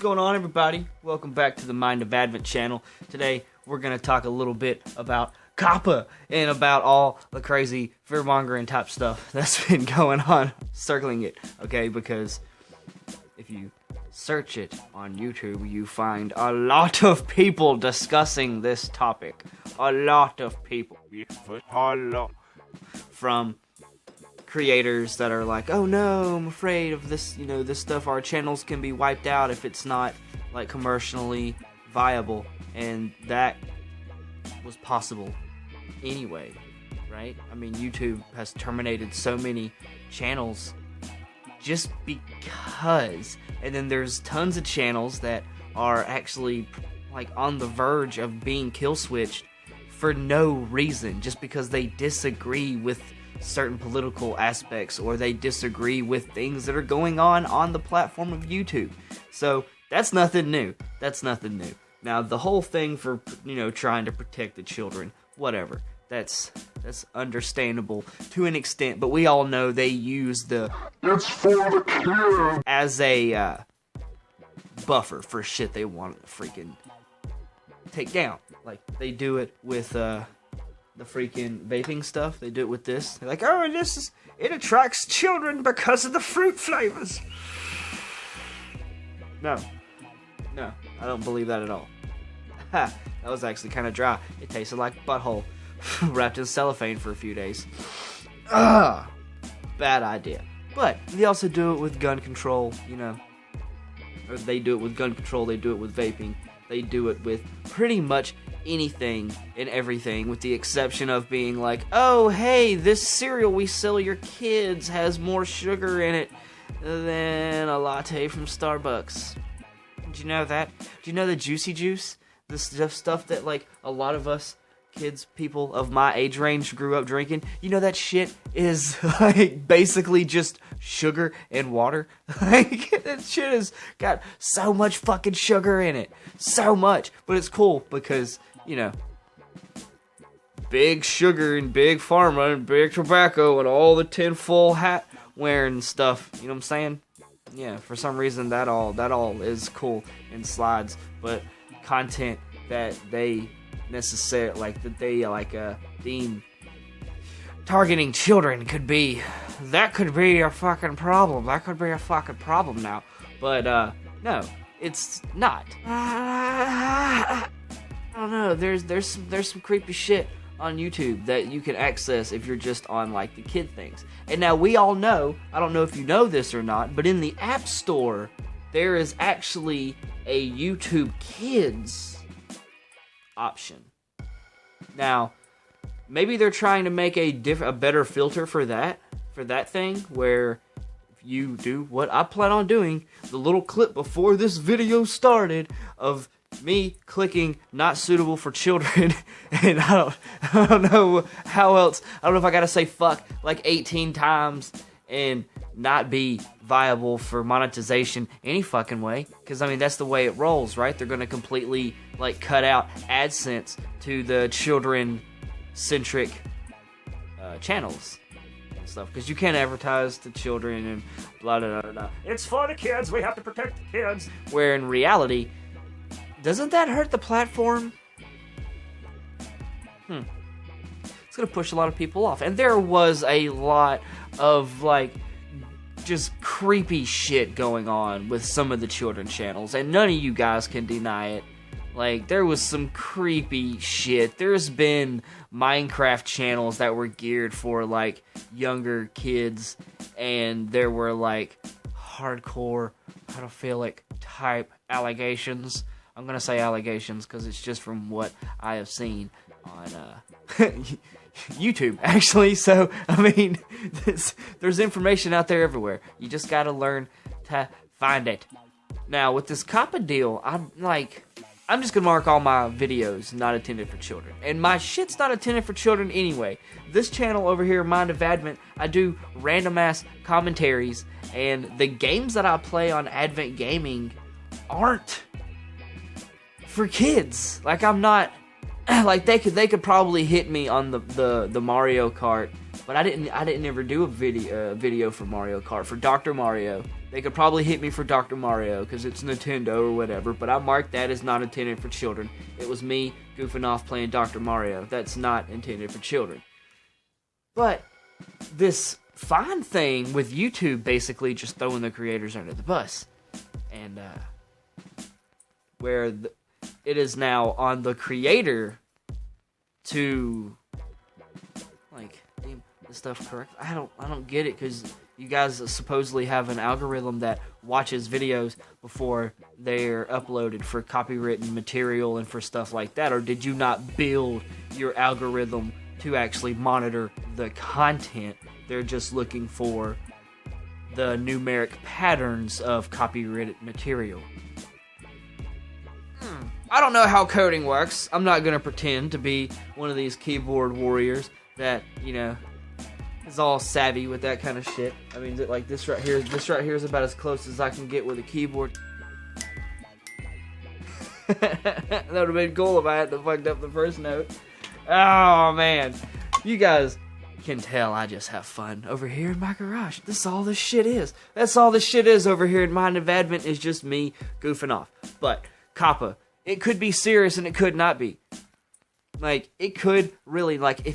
going on, everybody? Welcome back to the Mind of Advent channel. Today, we're going to talk a little bit about Coppa and about all the crazy fear-mongering type stuff that's been going on circling it, okay? Because if you search it on YouTube, you find a lot of people discussing this topic. A lot of people. From creators that are like, oh no, I'm afraid of this, this stuff, our channels can be wiped out if it's not, like, commercially viable, and that was possible anyway, right? I mean, YouTube has terminated so many channels just because, and then there's tons of channels that are actually, like, on the verge of being kill switched for no reason, just because they disagree with certain political aspects or they disagree with things that are going on the platform of YouTube. So that's nothing new. That's nothing new. Now, the whole thing for, trying to protect the children, whatever, that's understandable to an extent, but we all know they use the "it's for the kids" as a buffer for shit they want to freaking take down. Like, they do it with the freaking vaping stuff. They do it with this. They're like, oh, it attracts children because of the fruit flavors. No, I don't believe that at all. Ha, that was actually kind of dry. It tasted like butthole wrapped in cellophane for a few days. Bad idea. But they also do it with gun control, or they do it with gun control, they do it with vaping, they do it with pretty much anything and everything, with the exception of being like, oh, hey, this cereal we sell your kids has more sugar in it than a latte from Starbucks. Did you know that? Do you know the Juicy Juice? This stuff that, like, a lot of us kids, people of my age range grew up drinking. You know that shit is, like, basically just sugar and water. Like, that shit has got so much fucking sugar in it. So much. But it's cool because, big sugar and big pharma and big tobacco and all the tinfoil hat wearing stuff. You know what I'm saying? Yeah, for some reason that all is cool and slides, but content that they deem targeting children could be a fucking problem. That could be a fucking problem now. But no, it's not. I don't know. There's some creepy shit on YouTube that you can access if you're just on, like, the kid things. And now we all know, I don't know if you know this or not, but in the App Store there is actually a YouTube Kids option. Now, maybe they're trying to make a better filter for that thing, where if you do what I plan on doing, the little clip before this video started of me clicking not suitable for children, and I don't know how else, I don't know if I gotta say fuck like 18 times and not be viable for monetization any fucking way, because I mean that's the way it rolls, right? They're gonna completely, like, cut out AdSense to the children-centric channels and stuff, because you can't advertise to children and blah blah blah blah. It's for the kids, we have to protect the kids. Where in reality, doesn't that hurt the platform? It's gonna push a lot of people off. And there was a lot of, like, just creepy shit going on with some of the children channels, and none of you guys can deny it. Like, there was some creepy shit. There's been Minecraft channels that were geared for, like, younger kids, and there were, like, hardcore pedophilic type allegations. I'm gonna say allegations because it's just from what I have seen on YouTube, actually. So, I mean, there's information out there everywhere. You just gotta learn to find it. Now, with this Coppa deal, I'm just gonna mark all my videos not intended for children. And my shit's not intended for children anyway. This channel over here, Mind of Advent, I do random-ass commentaries, and the games that I play on Advent Gaming aren't for kids. Like, I'm not, like, they could probably hit me on the Mario Kart But I didn't ever do a video for Mario Kart. For Dr. Mario, they could probably hit me for Dr. Mario because it's Nintendo or whatever, but I marked that as not intended for children. It was me goofing off playing Dr. Mario. That's not intended for children. But this fine thing with YouTube basically just throwing the creators under the bus. And where it is now on the creator to like deem the stuff correct. I don't get it, because you guys supposedly have an algorithm that watches videos before they're uploaded for copywritten material and for stuff like that. Or did you not build your algorithm to actually monitor the content? They're just looking for the numeric patterns of copyrighted material. I don't know how coding works. I'm not going to pretend to be one of these keyboard warriors that, you know, is all savvy with that kind of shit. I mean, like this right here is about as close as I can get with a keyboard. That would have been cool if I hadn't fucked up the first note. Oh, man. You guys can tell I just have fun over here in my garage. That's all this shit is. That's all this shit is over here in Mind of Advent, is just me goofing off. But Coppa, it could be serious and it could not be. Like, it could really, like,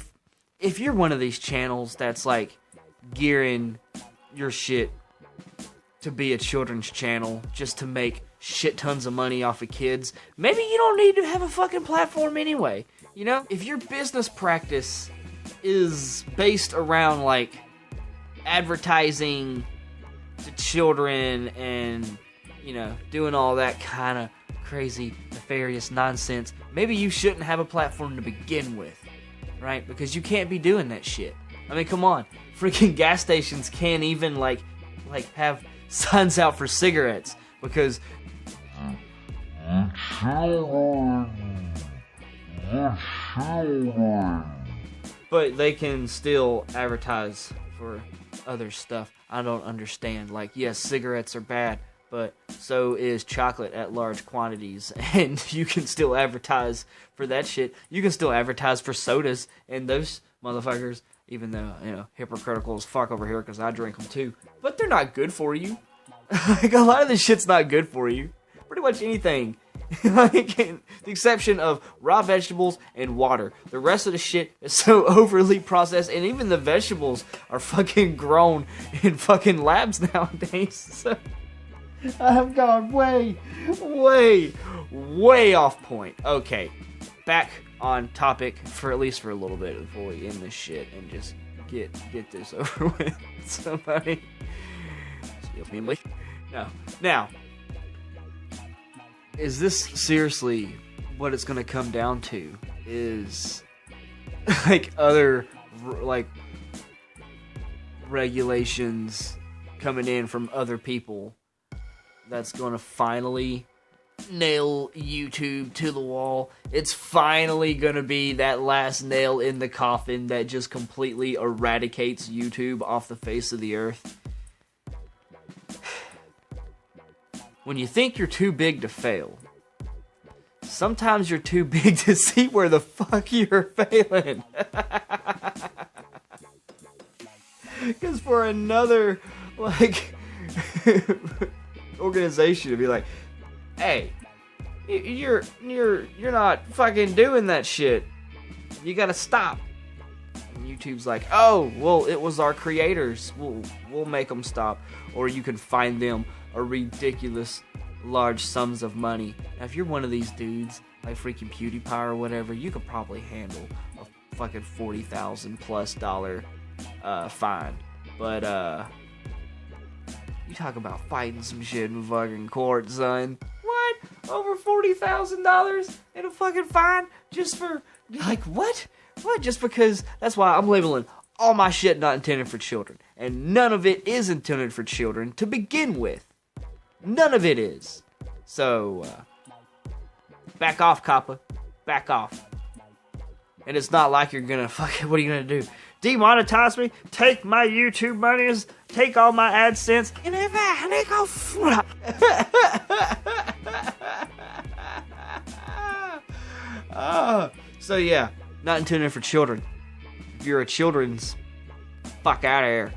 if you're one of these channels that's like gearing your shit to be a children's channel just to make shit tons of money off of kids, maybe you don't need to have a fucking platform anyway. You know, if your business practice is based around like advertising to children and, you know, doing all that kind of crazy, nefarious nonsense, maybe you shouldn't have a platform to begin with, right? Because you can't be doing that shit. I mean, come on. Freaking gas stations can't even like have signs out for cigarettes because but they can still advertise for other stuff. I don't understand. Like, yes, cigarettes are bad, but so is chocolate at large quantities, and you can still advertise for that shit. You can still advertise for sodas, and those motherfuckers, even though, you know, hypocritical as fuck over here because I drink them too, but they're not good for you. Like, a lot of this shit's not good for you. Pretty much anything. Like, the exception of raw vegetables and water. The rest of the shit is so overly processed, and even the vegetables are fucking grown in fucking labs nowadays. So I've gone way off point. Okay, back on topic for at least for a little bit before we end this shit and just get this over with. Somebody, excuse me, please. No, now. Is this seriously what it's gonna come down to? Is like other like regulations coming in from other people that's gonna finally nail YouTube to the wall? It's finally gonna be that last nail in the coffin that just completely eradicates YouTube off the face of the earth. When you think you're too big to fail, sometimes you're too big to see where the fuck you're failing. Because for another, like, organization to be like, hey, you're not fucking doing that shit. You gotta stop. And YouTube's like, oh, well, it was our creators. We'll make them stop. Or you can find them a ridiculous large sums of money. Now, if you're one of these dudes, like freaking PewDiePie or whatever, you could probably handle a fucking $40,000+ fine. But, you talk about fighting some shit in fucking court, son. What? Over $40,000 in a fucking fine? Just for, like, what? What? Just because, that's why I'm labeling all my shit not intended for children. And none of it is intended for children to begin with. None of it is. So, back off, Coppa. Back off. And it's not like you're gonna fucking, what are you gonna do? Demonetize me? Take my YouTube monies? Take all my AdSense? So yeah, not intended for children. If you're a children's fuck out of here.